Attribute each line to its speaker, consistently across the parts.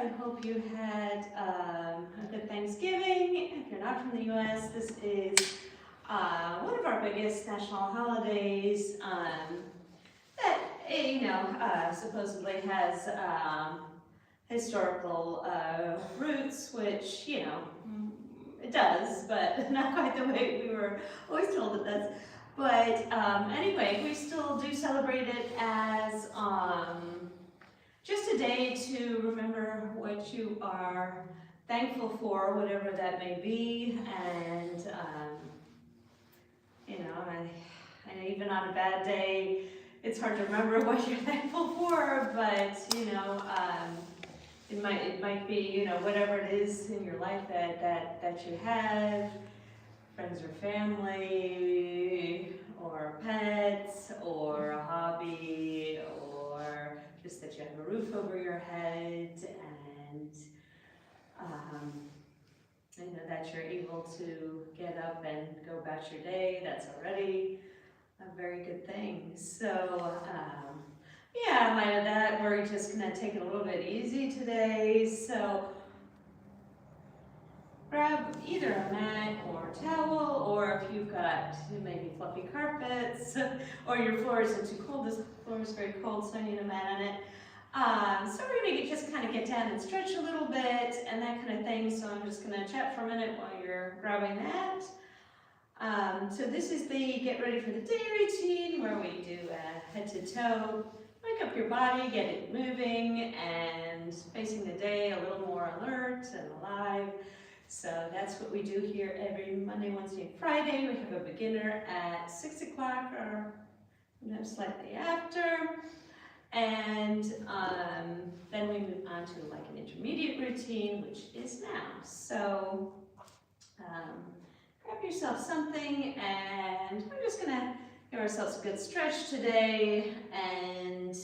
Speaker 1: I hope you had a good Thanksgiving. If you're not from the U.S., this is one of our biggest national holidays that, supposedly has historical roots, which, it does, but not quite the way we were always told it does. But anyway, we still do celebrate it as just a day to remember what you are thankful for, whatever that may be. And, I know even on a bad day, it's hard to remember what you're thankful for, but, it might be, whatever it is in your life that you have, friends or family, or pets, or a hobby, or just that you have a roof over your head, and that you're able to get up and go about your day. That's already a very good thing. So, in light of that, we're just going to take it a little bit easy today. So, grab either a mat or a towel, or if you've got maybe fluffy carpets, or your floor isn't too cold. This floor is very cold, so I need a mat on it. So we're going to just kind of get down and stretch a little bit and that kind of thing. So I'm just going to chat for a minute while you're grabbing that. So this is the get ready for the day routine where we do head to toe. Wake up your body, get it moving and facing the day a little more alert and alive. So that's what we do here every Monday, Wednesday, and Friday. We have a beginner at 6 o'clock or slightly after. And then we move on to like an intermediate routine, which is now. So grab yourself something, and we're just gonna give ourselves a good stretch today. And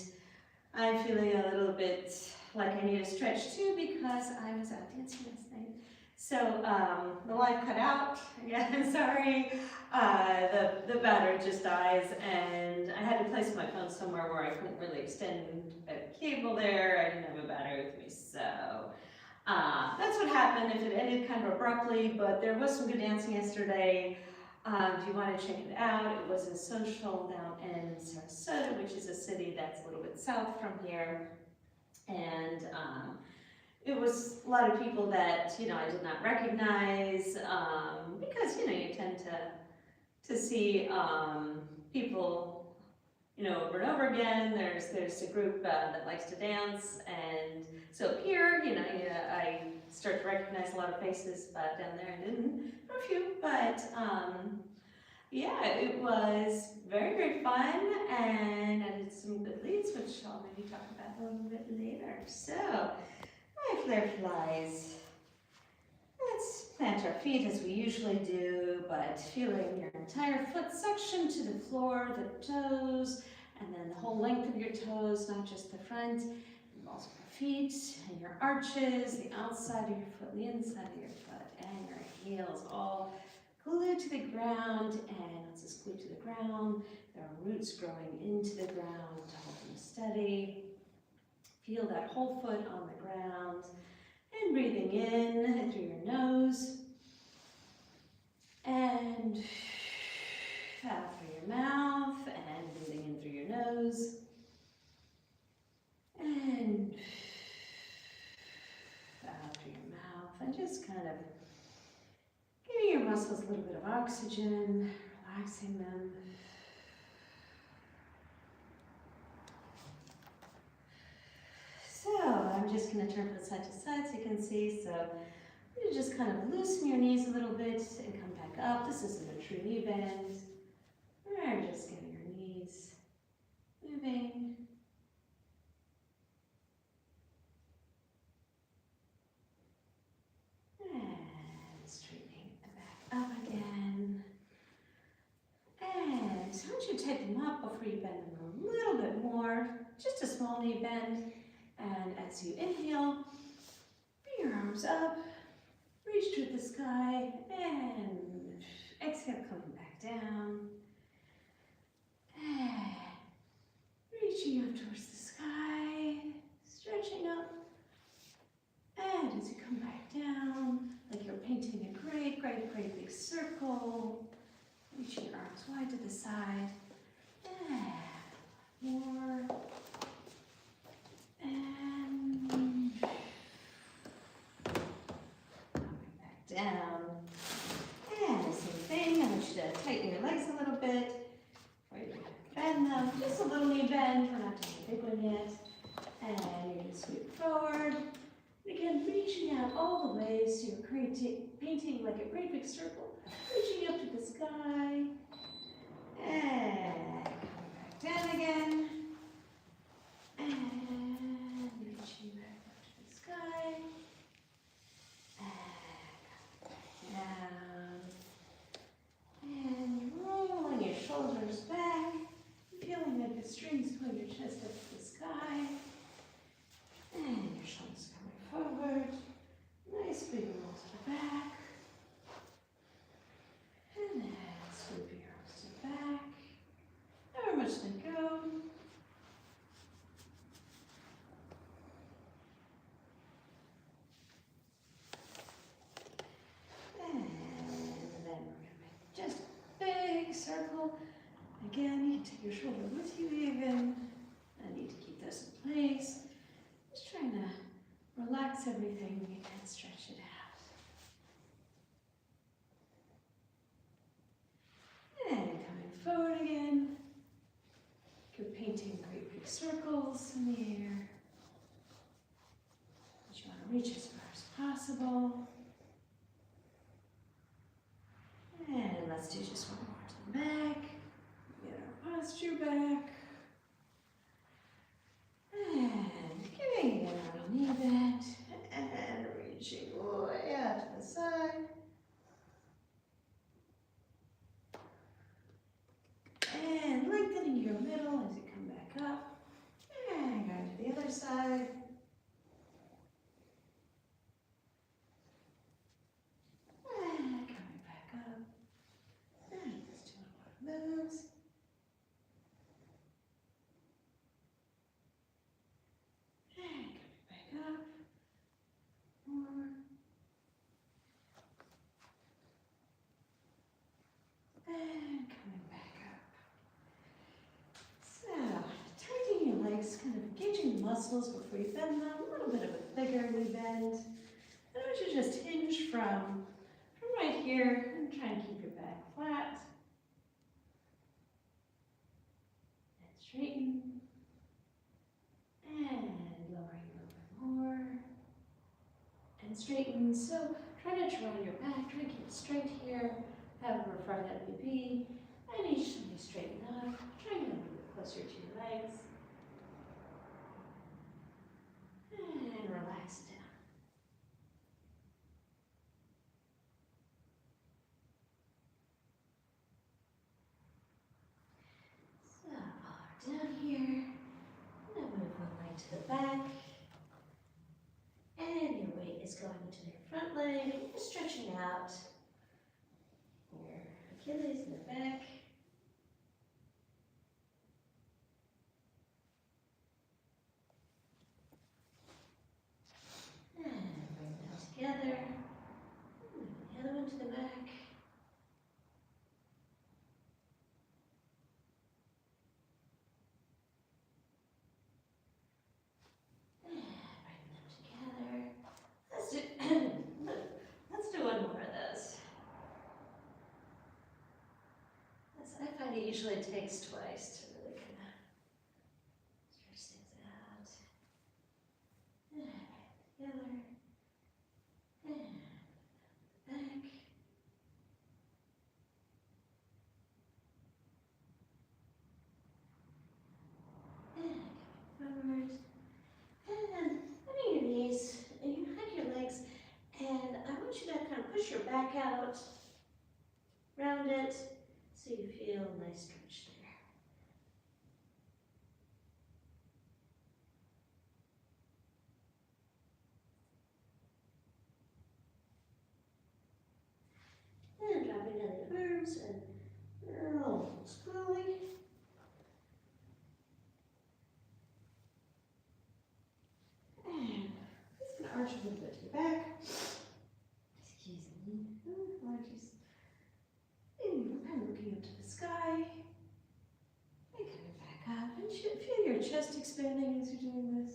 Speaker 1: I'm feeling a little bit like I need a stretch too because I was out dancing last night. So the light cut out. Again, sorry. The battery just dies, and I had to place my phone somewhere where I couldn't really extend a cable there. I didn't have a battery with me, so that's what happened. If it ended kind of abruptly, but there was some good dancing yesterday. If you want to check it out, it was a social down in Sarasota, which is a city that's a little bit south from here, and it was a lot of people that, I did not recognize, because, you tend to see people, over and over again. There's a group that likes to dance, and so here, I start to recognize a lot of faces, but down there I didn't, for a few, but it was very, very fun, and I did some good leads, which I'll maybe talk about a little bit later. So, my flare flies. Let's plant our feet as we usually do, but feeling your entire foot suction to the floor, the toes, and then the whole length of your toes, not just the front, and also your feet and your arches, the outside of your foot, the inside of your foot, and your heels all glued to the ground. And once it's glued to the ground, there are roots growing into the ground to hold them steady. Feel that whole foot on the ground, and breathing in through your nose, and out through your mouth, and breathing in through your nose, and out through your mouth, and just kind of giving your muscles a little bit of oxygen, relaxing them. So I'm just going to turn from side to side so you can see. So you just kind of loosen your knees a little bit and come back up. This isn't a true knee bend. We're just getting your knees moving. And straightening back up again. And once you take them up before you bend them a little bit more, just a small knee bend. And as you inhale, bring your arms up, reach toward the sky, and exhale, coming back down. And reaching up towards the sky, stretching up, circle. Reach your arms wide to the side. And more. And coming back down. And the same thing. I want you to tighten your legs a little bit. Bend them. Just a little knee bend. We're not doing a big one yet. And you're going to sweep forward. And again, reaching out all the way so you're painting like a great big circle. Reaching up to the sky. And coming back down again. And reaching back up to the sky. And down. And rolling your shoulders back. Feeling like the strings pulling your chest up to the sky. And your shoulders coming forward. Nice big roll to the back. And then sweep your arms to the back. However much they go. And then we're going to make just a big circle. Again, you can take your shoulder with you even. I need to keep those in place. Just trying to relax everything and stretch it out. And coming forward again. You're painting great big circles in the air. But you want to reach as far as possible. And let's do just one more to the back. Get our posture back. And giving it a knee bend. And reaching way out to the side. And lengthening your middle as you come back up. And going to the other side. And coming back up. And just doing a lot of moves. And coming back up. More. And coming back up. So, tightening your legs, kind of engaging the muscles before you bend them. A little bit of a bigger knee bend. And I want you to just hinge from right here and try and keep your back flat. And straighten. And lowering a little bit more. And straighten. So try not to roll your back. Try to keep it straight here. However far that may be. And each time you straighten up, try and get a little bit closer to your legs. And relax down. So, down here. Now move one leg to the back. And your weight is going into your front leg. And you're stretching out your Achilles in the back. And bring them together. And the other one to the back. And bring them together. Let's do one more of those. I find it usually takes twice to really kind of stretch things out. And together. And back. And coming forward. And bending your knees, and you hug your legs, and I want you to kind of push your back out, round it, so you feel a nice stretch there. And dropping down the arms and roll slowly. And just going to arch a little bit to the back. Excuse me. Allergies. chest expanding as you're doing this.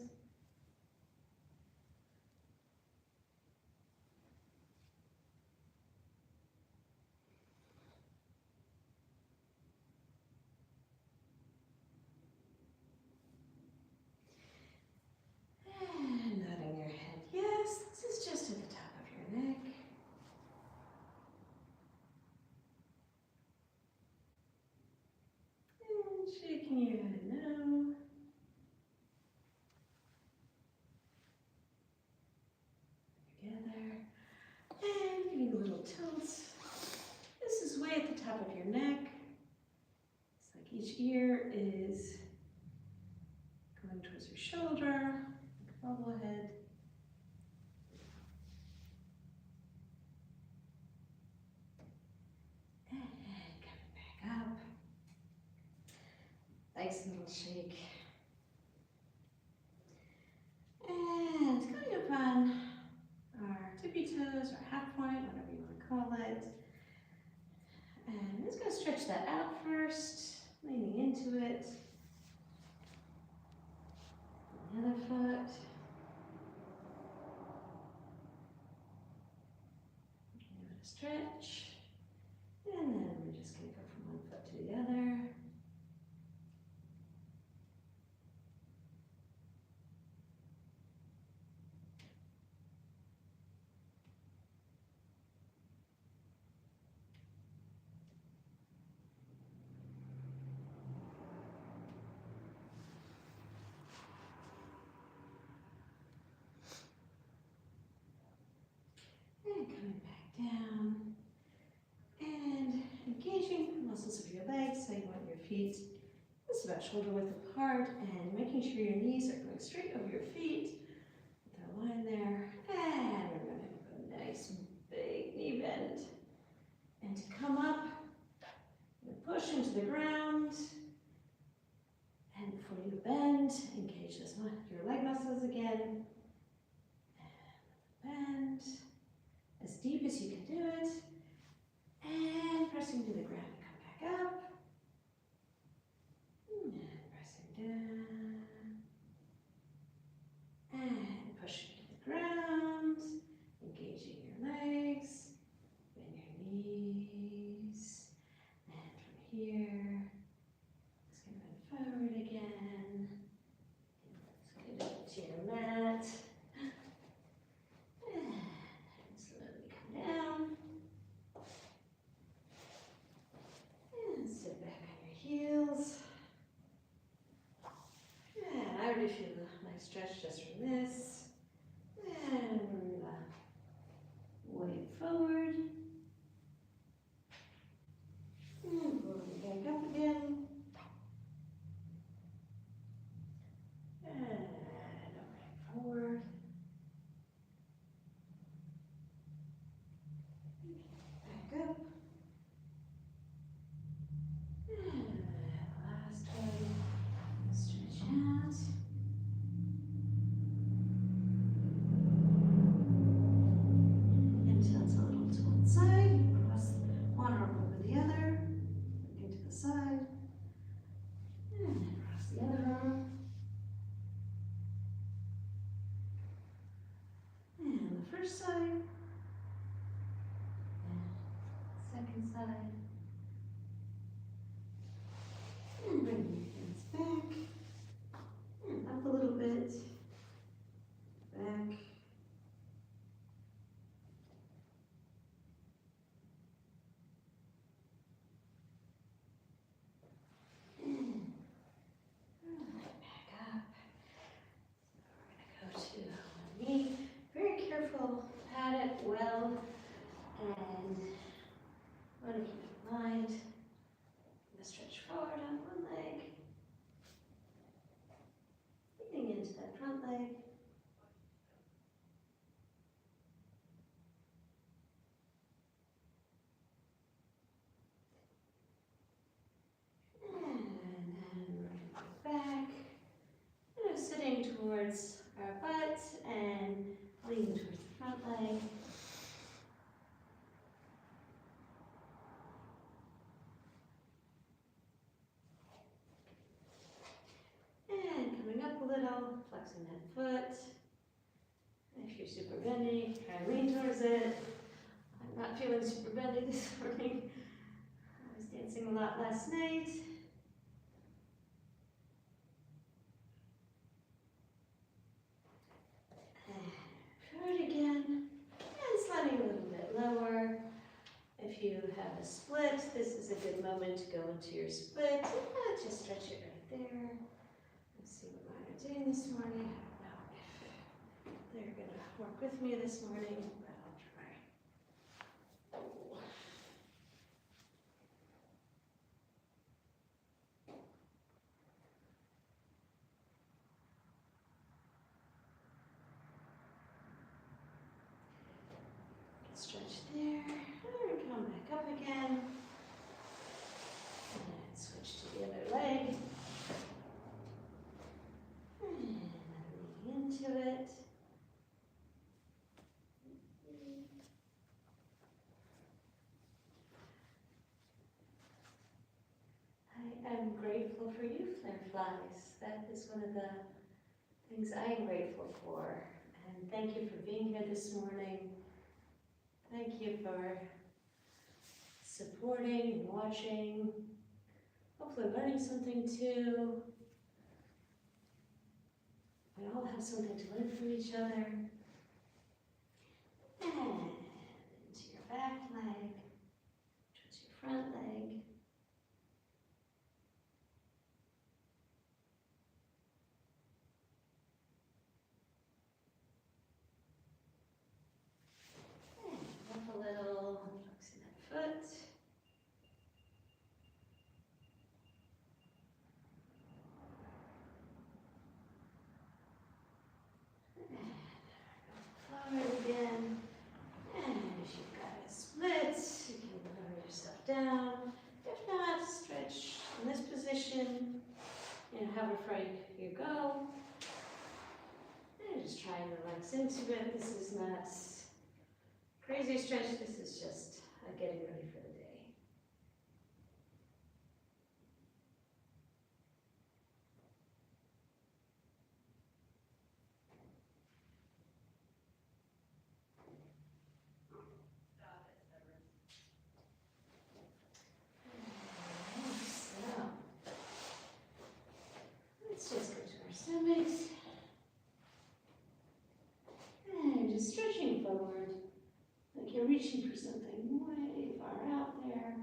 Speaker 1: And nodding your head, yes, this is just at the top of your neck. And shaking your head no. Together. And giving a little tilt. This is way at the top of your neck. It's like each ear is going towards your shoulder, like a bubble head. And coming back up. Nice little shake. And coming up on our tippy toes or half point, whatever you want to call it. And I'm just going to stretch that out first, leaning into it. The other foot. Give it a stretch. And then we're just going to go from one foot to the other. And coming back down. And engaging the muscles of your legs, so you want your feet just about shoulder width apart, and making sure your knees are going straight over your feet with our line there. And we're going to have a nice big knee bend. And to come up, push into the ground. And before you bend, engage your leg muscles again. And bend as deep as you can do it. And pressing to the ground, come back up. And pressing down. And pushing to the ground. Engaging your legs. Bend your knees. And from here, just going to bend forward again. Let's get up to your mat. And slowly come down. And sit back on your heels. And I already feel a nice stretch just from this. And we're going to wave forward. And rolling back up again. And back forward. Back up. And last one. Stretch out. And tilt a little to one side. Cross one arm over the other. Looking to the side. And cross the other arm. And the first side. And second side. And bring your hands back. And up a little bit. Back. And back up. We're going to go to one knee. Very careful, pat it well, and want to keep it aligned. Stretch forward on one leg. Leaning into that front leg. And then we're back. Sitting towards our butt and leaning towards the front leg. And relaxing that foot. If you're super bendy, try and lean towards it. I'm not feeling super bendy this morning. I was dancing a lot last night. Forward again, and sliding a little bit lower. If you have a split, this is a good moment to go into your split. Just stretch it right there. Let's see what mine are doing this morning. I don't know if they're going to work with me this morning, but I'll try. Stretch there, and come back up again. And switch to the other leg. And lean into it. I am grateful for you, flare flies. That is one of the things I am grateful for. And thank you for being here this morning. Thank you for supporting, watching, hopefully learning something too. We all have something to learn from each other. And into your back leg, towards your front leg. And up a little, flexing that foot. Forward again. And if you've got a split, you can lower yourself down. If not, stretch in this position. And however far you go. And just try and relax into it. This is not crazy stretch. This is just getting ready for the day. So, let's just go to our stomachs. And you're just stretching forward, like you're reaching for something way far out there.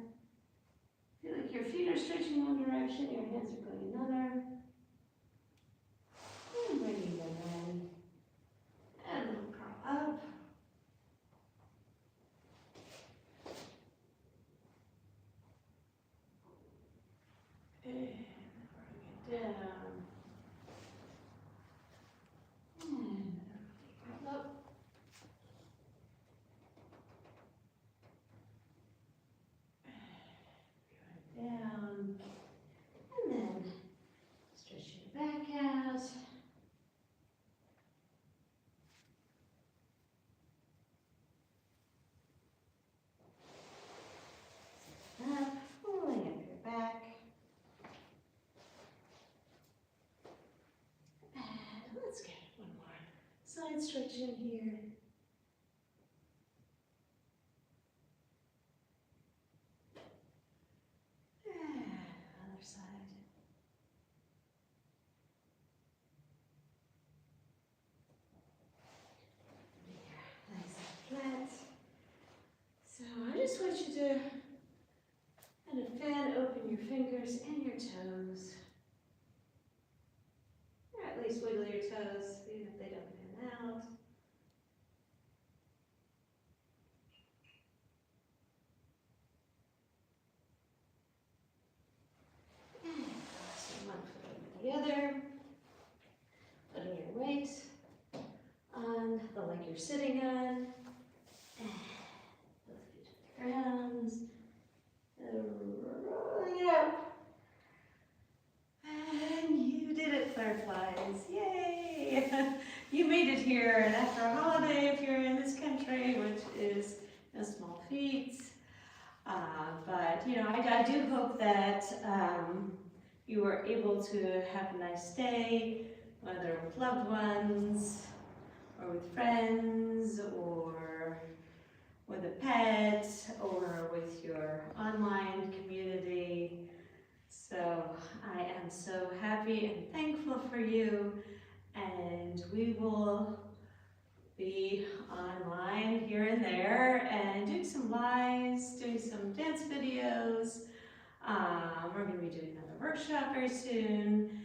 Speaker 1: Feel like your feet are stretching one direction, your hands are going another. And bringing them in. And we'll curl up. And bring it down. And curl up. Down, and then stretch your back out. Up, pulling up your back. And let's get one more side stretch in here. Other side. Legs are flat. So I just want you to kind of fan open your fingers and your toes. Or at least wiggle your toes, even if they don't fan out. And crossing one foot over the other. Putting your weight on the leg you're sitting on. Both feet on the ground. Rolling it up. And you did it, flare flies. Yay! You made it here. And after a holiday, if you're in this country, which is no small feat. But, you know, I do hope that you were able to have a nice day. whether with loved ones, or with friends, or with a pet, or with your online community. So I am so happy and thankful for you, and we will be online here and there and doing some lives, doing some dance videos. We're going to be doing another workshop very soon.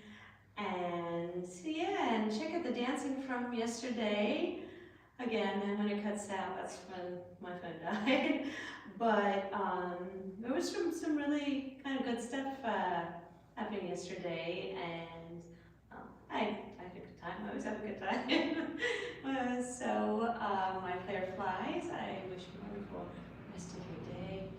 Speaker 1: And yeah, and check out the dancing from yesterday. Again, and when it cuts out, that's when my phone died. But there was some really kind of good stuff happening yesterday, and I had a good time. I always have a good time. So my player flies. I wish you a wonderful rest of your day.